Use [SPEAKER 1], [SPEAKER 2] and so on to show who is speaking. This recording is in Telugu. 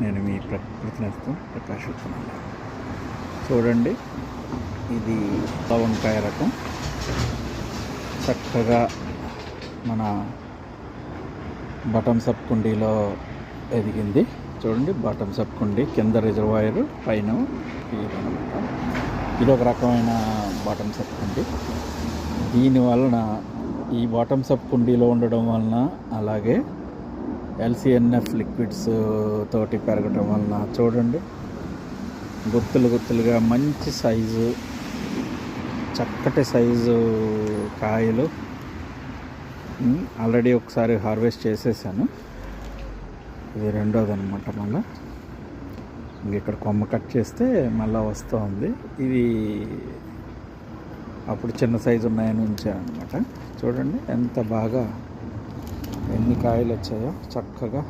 [SPEAKER 1] నేను మీ ప్రకృతి నేస్తం ప్రకాష్ చెప్తున్నాను. చూడండి, ఇది వంకాయ రకం చక్కగా మన బటమ్స్ అప్ కుండీలో ఎదిగింది. చూడండి, బాటమ్స్ అప్ కుండీ కింద రిజర్వాయర్, పైన ఇదనమాట. ఇది ఒక రకమైన బాటమ్స్ అప్ కుండీ. దీనివలన ఈ బాటమ్స్ అప్ కుండీలో ఉండడం వలన, అలాగే LCNF లిక్విడ్స్ తోటి పెరగటం వలన చూడండి గుత్తులుగా మంచి సైజు, చక్కటి సైజు కాయలు. ఆల్రెడీ ఒకసారి హార్వెస్ట్ చేసేసాను, ఇది రెండోది అనమాట. మళ్ళీ ఇక్కడ కొమ్మ కట్ చేస్తే మళ్ళీ వస్తూ ఉంది. ఇది అప్పుడు చిన్న సైజు ఉన్నాయని ఉంచాను అనమాట. చూడండి ఎంత బాగా ఎన్ని కాయలు వచ్చాయో చక్కగా.